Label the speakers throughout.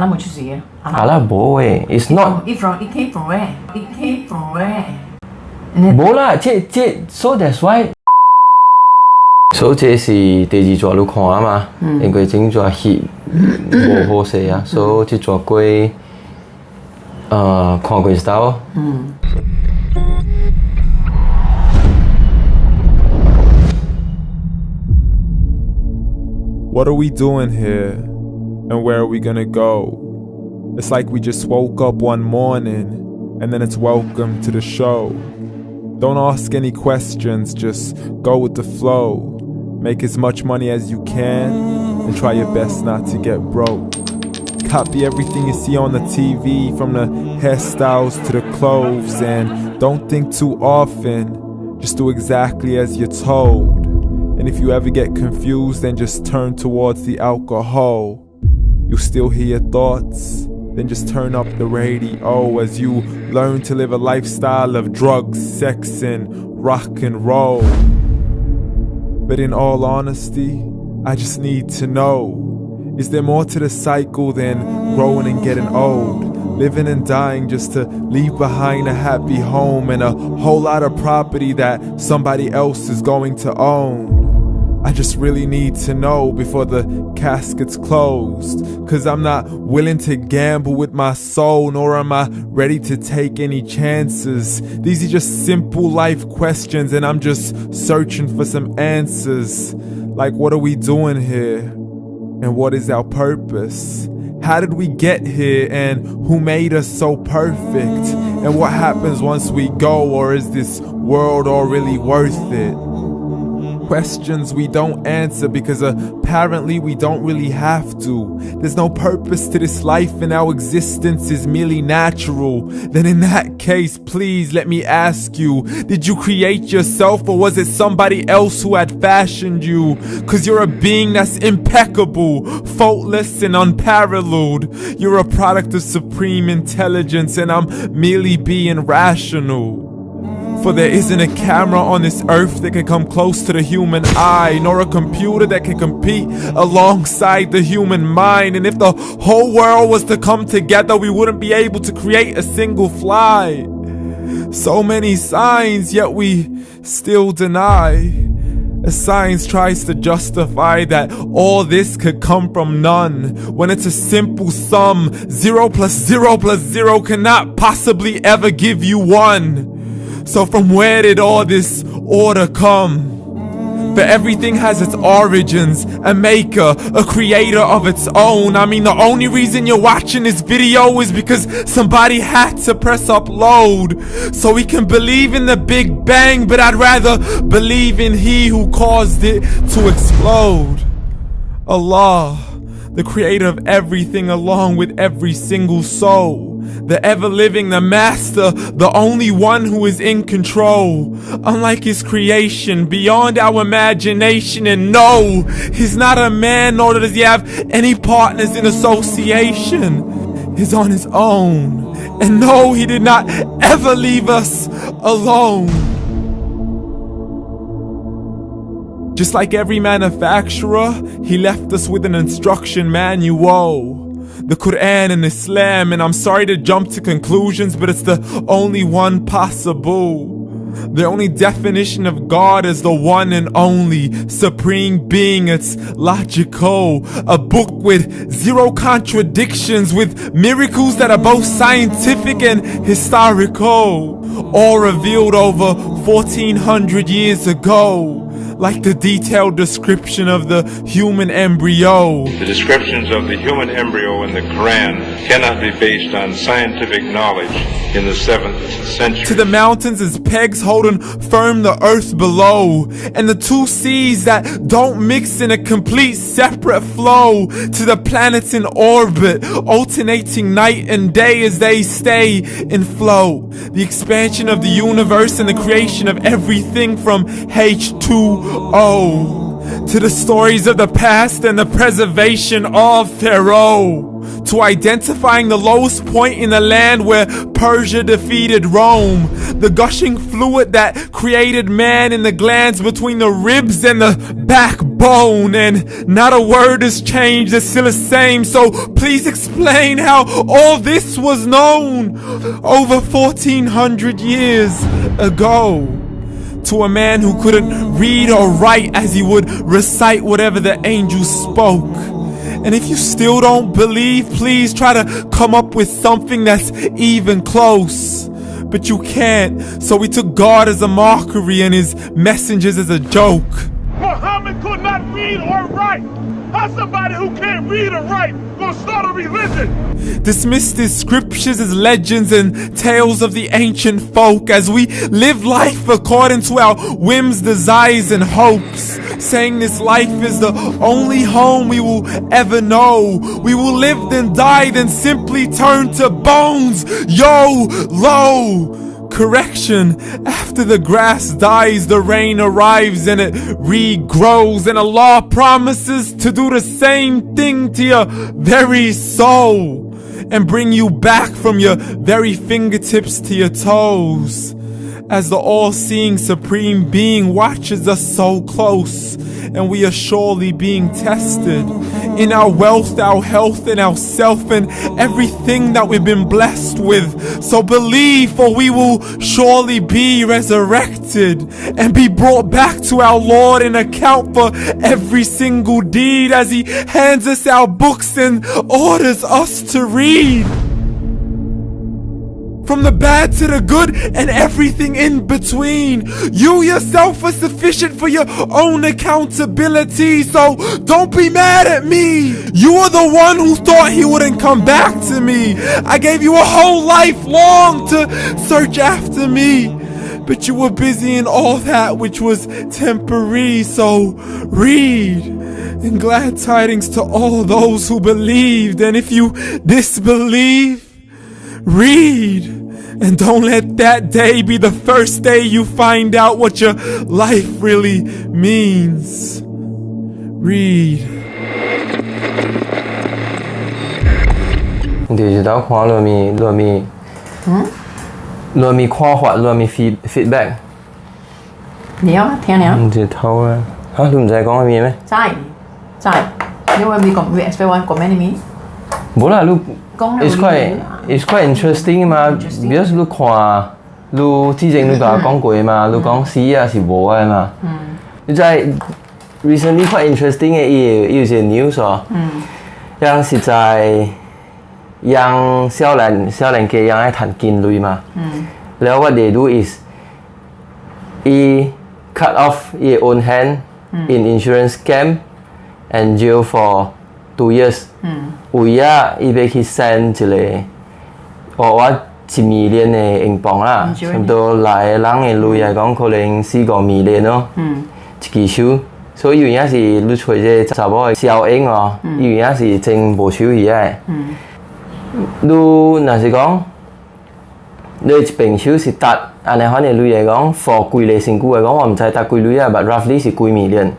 Speaker 1: Allah boy, it's not.
Speaker 2: It came from where? It came from where?
Speaker 1: Bola, so that's why. So 這是第二座你看啊嘛，因為整座翕無好勢啊，所以這座龜看過style。
Speaker 3: What are we doing here? And where are we gonna go? It's like we just woke up one morning and then it's welcome to the show. Don't ask any questions, just go with the flow. Make as much money as you can and try your best not to get broke. Copy everything you see on the TV, from the hairstyles to the clothes, and don't think too often, just do exactly as you're told. And if you ever get confused, then just turn towards the alcohol. You still hear your thoughts? Then just turn up the radio as you learn to live a lifestyle of drugs, sex, and rock and roll. But in all honesty, I just need to know, is there more to the cycle than growing and getting old? Living and dying just to leave behind a happy home and a whole lot of property that somebody else is going to own. I just really need to know before the casket's closed, 'cause I'm not willing to gamble with my soul, nor am I ready to take any chances. These are just simple life questions and I'm just searching for some answers. Like, what are we doing here? And what is our purpose? How did we get here, and who made us so perfect? And what happens once we go, or is this world all really worth it? Questions we don't answer because apparently we don't really have to. There's no purpose to this life and our existence is merely natural. Then in that case, please let me ask you, did you create yourself, or was it somebody else who had fashioned you? 'Cause you're a being that's impeccable, faultless and unparalleled. You're a product of supreme intelligence and I'm merely being rational. For there isn't a camera on this earth that can come close to the human eye, nor a computer that can compete alongside the human mind. And if the whole world was to come together, we wouldn't be able to create a single fly. So many signs, yet we still deny. As science tries to justify that all this could come from none, when it's a simple sum. 0 plus 0 plus 0 cannot possibly ever give you 1. So from where did all this order come? But everything has its origins, a maker, a creator of its own. I mean, the only reason you're watching this video is because somebody had to press upload. So we can believe in the Big Bang, but I'd rather believe in He who caused it to explode. Allah, the creator of everything along with every single soul. The ever-living, the master, the only one who is in control. Unlike his creation, beyond our imagination. And no, he's not a man, nor does he have any partners in association. He's on his own. And no, he did not ever leave us alone. Just like every manufacturer, he left us with an instruction manual. The Quran and Islam, and I'm sorry to jump to conclusions, but it's the only one possible. The only definition of God is the one and only supreme being. It's logical, a book with 0 contradictions, with miracles that are both scientific and historical, all revealed over 1400 years ago. Like the detailed description of the human embryo.
Speaker 4: The descriptions of the human embryo in the Quran cannot be based on scientific knowledge in the 7th century.
Speaker 3: To the mountains as pegs holding firm the earth below, and the 2 seas that don't mix in a complete separate flow. To the planets in orbit, alternating night and day as they stay in flow. The expansion of the universe and the creation of everything from H2O to the stories of the past and the preservation of Pharaoh. to identifying the lowest point in the land where Persia defeated Rome, the gushing fluid that created man in the glands between the ribs and the backbone, and not a word has changed, it's still the same. So please explain how all this was known over 1400 years ago to a man who couldn't read or write as he would recite whatever the angels spoke. And if you still don't believe, please try to come up with something that's even close. But you can't, so we took God as a mockery and his messengers as a joke.
Speaker 5: Muhammad could not read or write. How somebody who can't read or write gonna start a religion?
Speaker 3: Dismissed his scriptures as legends and tales of the ancient folk as we live life according to our whims, desires, and hopes, saying this life is the only home we will ever know. We will live then die, then simply turn to bones. YOLO! Correction, after the grass dies, the rain arrives and it regrows, and Allah promises to do the same thing to your very soul and bring you back from your very fingertips to your toes, as the all-seeing supreme being watches us so close, and we are surely being tested in our wealth, our health, and our self, and everything that we've been blessed with. So believe, for we will surely be resurrected and be brought back to our Lord and account for every single deed as he hands us our books and orders us to read. From the bad to the good and everything in between. You yourself are sufficient for your own accountability, so don't be mad at me. You are the one who thought he wouldn't come back to me. I gave you a whole life long to search after me, but you were busy in all that which was temporary. So read, and glad tidings to all those who believed. And if you disbelieve, read, and don't let that day be the first day you find out what your life really means. Read.
Speaker 1: Thì đó khoa luôn mi khoa hoạt luôn mi feedback.
Speaker 2: 你有聽了？
Speaker 1: Thì thôi á. Hả, lu唔使講咩咩？
Speaker 2: 在，因為we expect one comment me。
Speaker 1: 冇啦，lu
Speaker 2: 講
Speaker 1: it's quite interesting 嘛。because lu看，lu 之前lu 同我講過嘛，lu 講是啊是無啊嘛。你就係 recently quite interesting 嘅有隻 news 哦。樣實在樣少年嘅樣係談見類嘛。แล้ว what they do is he cut off his own hand in insurance scam and jail for 2 years. 為啊，伊要去 send 一個，我1 million 嘅英鎊啦，差不多來人嘅類嚟講，可能4-5 million 咯，一支手。所以有影是你找這查某嘅小英哦，有影是真無手去嘅。你若是講，你一邊手是達，安尼款嘅類嚟講，for 幾個身軀嚟講，我唔知達幾類啊，but roughly 是幾 million。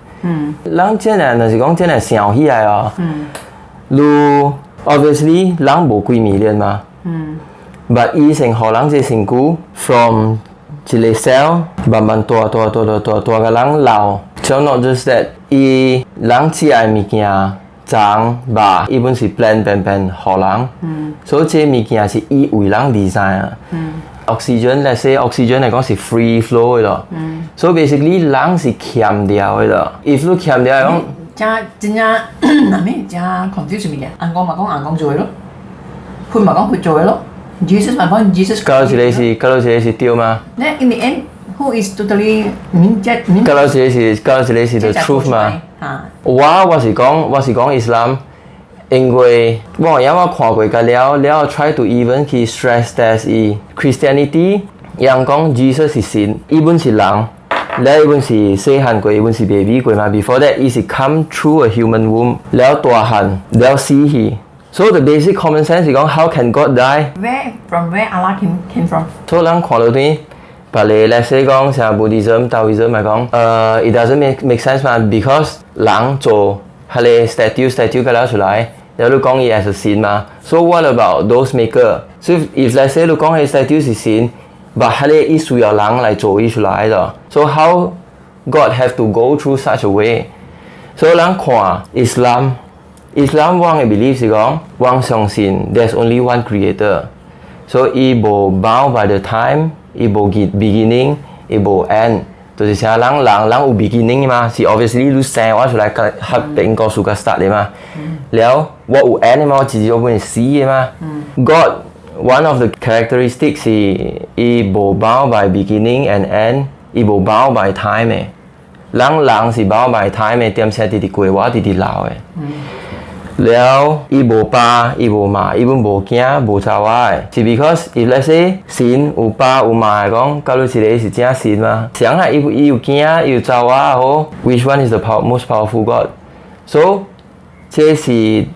Speaker 1: 人真係若是講真係想起來哦。你 obviously 人無幾 million 嘛，but 伊成互人這身軀 from 一個 cell 慢慢大個人老。So not just that， 伊人食嘅物件長肉，伊本是 plan 互人，所以這物件是伊為人 design 啊。Oxygen，let's say oxygen 嚟講是 free flow 嘅咯，所以 basically 人是欠掉嘅咯。If 你欠掉嚟講，
Speaker 2: 真嗱咩？真 confuse 咩嘅？硬講咪講硬講做嘅咯，判咪講判做嘅咯。Jesus 咪講 Jesus。
Speaker 1: 搞到這個是對嗎？
Speaker 2: 咧 in the end，who is totally
Speaker 1: 搞到這個是 the truth 嘛？我是講 Islam， 因為我看過個了 try to even 去 stress test Christianity， 人講 Jesus 是神，伊本是人。แล้วมันสิ細漢過，มันสิ baby 過嘛 before that 伊是 come through a human womb แล้ว大漢แล้ว死去 so the basic common sense 是講 how can God die
Speaker 2: from where Allah came from
Speaker 1: so 人看到啲別嚟 let's say 講像 Buddhism Taoism 咪講it doesn't make sense 嘛 because 人做係你 statue 個了出來แล้วลูกกอง as a sin มา so what about those maker so if let's say ลูกกอง statue 是 sin but 佢哋藝術有人嚟做藝術嚟的 so how God have to go through such a way so 人看 Islam ว่าง嘅 belief 是講ว่าง相信 there's only one creator so 伊無 bound by the time 伊無 beginning 伊無 end 就是啥人有 beginning 嘛是 obviously 你生我出來合併個數個 start 嘅嘛แล้ว我有 end 嘛我自己我本死嘅嘛 God one of the characteristics 是伊無 bound by beginning and end 伊無 bound by time 嘅人是 bound by time 嘅點寫直過活直老嘅แล้ว伊無爸伊無媽伊本無囝無查話是 because if let's say 神有爸有媽講到你一個是真神嘛想下伊有囝伊有查話好 which one is the most powerful God so 這是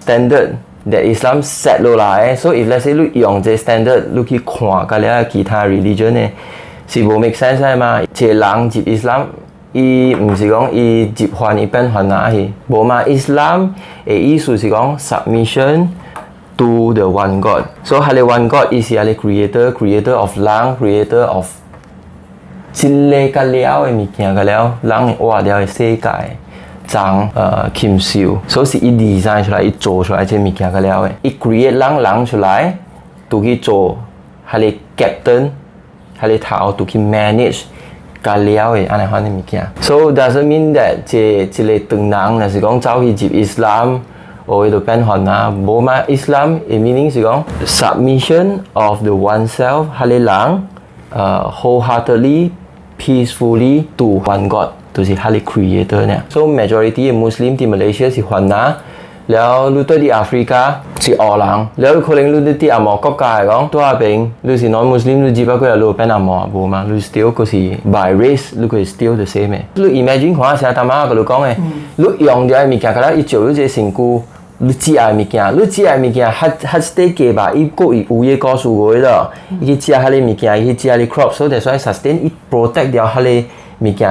Speaker 1: standard that Islam set 落來 so if let's say 你用這 standard 你去看嗰啲其他 religion 呢是無 make sense 嘅嘛這人接 Islam伊唔是講伊接還伊變還哪去，無嘛 Islam 嘅意思是講 submission to the one God。所以係你 one God，伊是係你 creator of 人 ，creator of 真理個了嘅物件個了，人嘅活了嘅世界，長禽獸，所以是伊 design 出來，伊做出來這物件個了嘅，伊 create 人出來，都去做係你 captain，係你頭都去 manage。教了嘅安尼款嘅物件 ，so doesn't mean that 這個長人，若是講走去接 Islam，或者變換啊，無嘛 Islam 嘅 meaning 是講 submission of the oneself，係你人wholeheartedly peacefully to one God，就是係你 creator 呢。so majority 嘅 Muslim 喺 Malaysia 是換啊。แล้วรู้ตัวที่แอฟริกาสิออหลังแล้วคนเลี้ยงรู้ตัวที่อาหมอกกายของตัวเป็นรู้สินอนมุสลิมรู้จีบก็รู้เป็นอาหมอบูมารู้ still ก็สิ by race รู้ก็ still the same รู้ imagine ขวาเสียตามาก็รู้講嘅รู้用掉嘅物件，佢啦一做รู้這成句รู้知嘅物件，รู้知嘅物件係 stay 嘅吧，伊個有嘢告訴佢啦，伊知下啲物件，伊知下啲 crop， 所以就所以 sustain 伊 protect 掉下啲物件。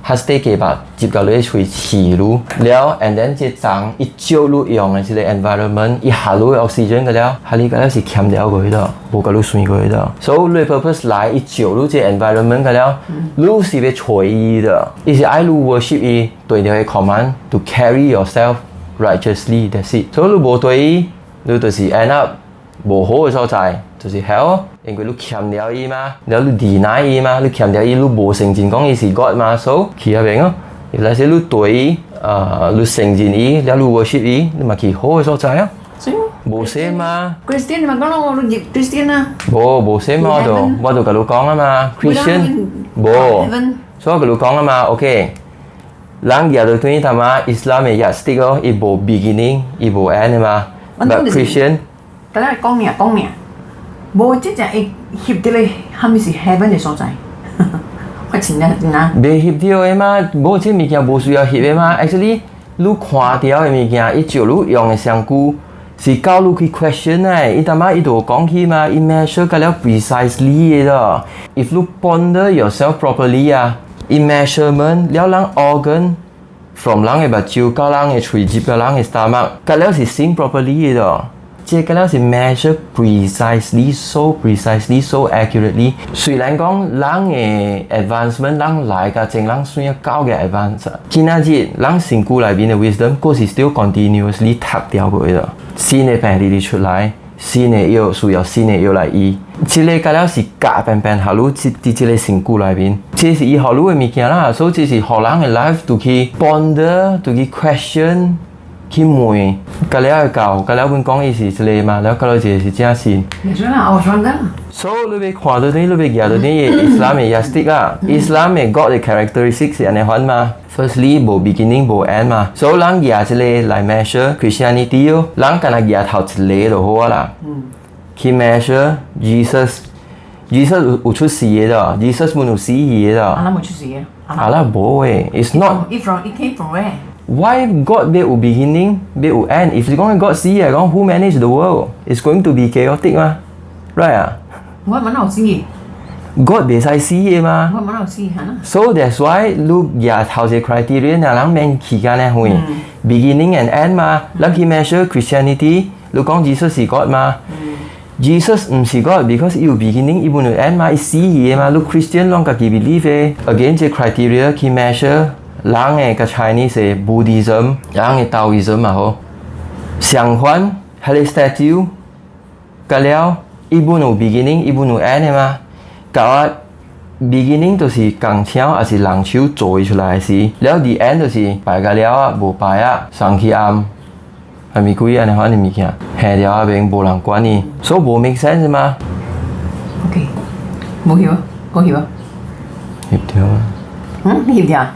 Speaker 1: ฮัสเตเก็บ接到你ช่วยฉี่รู้แล้ว and then จะจังอีเจ้ารู้用嘅是你 environment อีหารู้ oxygen 嘅แล้วฮันนี่ก็แล้ว是欠掉佢度冇個รู้算佢度 so 你 purpose 來อีเจ้ารู้這 environment 嘅แล้วรู้是要隨意的意思愛รู้ worship 伊對你嘅 command to carry yourself righteously that's it so 你冇對你就是 end up 冇好嘅所在就是 hell 因為你欠掉伊嘛แล้ว你 deny 伊嘛你欠掉伊你冇承認講伊是 God 嘛 so 佢入邊咯如果係你對你承認伊แล้ว你 worship 伊你咪佢好嘅所在啊冇寫嘛
Speaker 2: Christian 咪講咯我入 Christian 啊
Speaker 1: 冇寫嘛我就同你講啊嘛 Christian 冇所以我同你講啊嘛 OK 人入到對頭嘛 Islam 嘅 yardstick 咯伊冇 beginning 伊冇 end 嘛 but Christian
Speaker 2: ก็แล้ว講เนี่ย冇即係協啲你係咪是 heaven 嘅所在？我前日點啊？
Speaker 1: 未協掉嘅嘛，冇即物件冇需要協嘅嘛。Actually，你看掉嘅物件，伊照你用嘅上句是教你去 question 嘅。伊他媽伊度講起嘛，伊 measure 個了 precisely 嘅咯。If you ponder yourself properly 啊，伊 measurement 了人 organ from 人嘅目睭到人嘅喙舌到人嘅 stomach， 個了是 sync properly 嘅咯。這個咧是 measure precisely so accurately 雖然講人嘅 advancement 人來嘅正人算一高嘅 advance 今日人成句裏邊嘅 wisdom 嗰是 still continuously 讀掉佢咯新嘅病理出來新嘅藥需要新嘅藥來醫這個個咧是夾病下路這個成句裏邊這是醫學路嘅物件啦所以這是學人嘅 life to 去 ponder to 去 question去問，隔離去教，隔離本講意思之類嘛，然後隔離就是真線。
Speaker 2: 你說啦，我說啦。
Speaker 1: So 你被看到啲，你被見到啲嘢 ，Islam 嘅 yardstick 啊 ，Islam 嘅 God 嘅 characteristics 係安尼款嘛。Firstly 冇 beginning 冇 end 嘛，所以人見之類來 measure Christianity 咯，人敢若見頭一個就好啦。去 measure Jesus 有出事嘅咯 ，Jesus 冇有死嘅咯。
Speaker 2: 阿拉冇出事嘅。
Speaker 1: 阿拉冇嘅 ，It's not.
Speaker 2: It came from where?
Speaker 1: Why God 沒有 beginning 沒有 end if 你講 God 死嘅講 who manage the world it's going to be chaotic 嘛 right 啊
Speaker 2: 我問我知
Speaker 1: God 袂使死嘅嘛。
Speaker 2: 我冇老師嚇啦。
Speaker 1: So that's why 你也頭些 criteria 嗱，人免期間咧會 beginning and end 嘛。你去 measure Christianity， 你講 Jesus 是 God 嘛？Jesus 唔是 God because 有 beginning 有 end 嘛，有死嘅嘛。你 Christian 啷個己 believe 嘅 ？Again 這 criteria 去 measure 人嘅個 Chinese 嘅 Buddhism， 人嘅 Taoism 嘛好。相反，係你 statue 個了，一本有 beginning， 一本有 end 嘅嘛。搞 beginning 就是鋼槍還是人手做出來時，然後 the end 就是擺個了啊，無擺啊，上去暗，係咪鬼啊？你看你物件，下了啊邊無人管你，所以無 make sense 嘛。
Speaker 2: OK，冇曉啊，講曉啊。
Speaker 1: 協調啊。
Speaker 2: 你曉唔曉啊？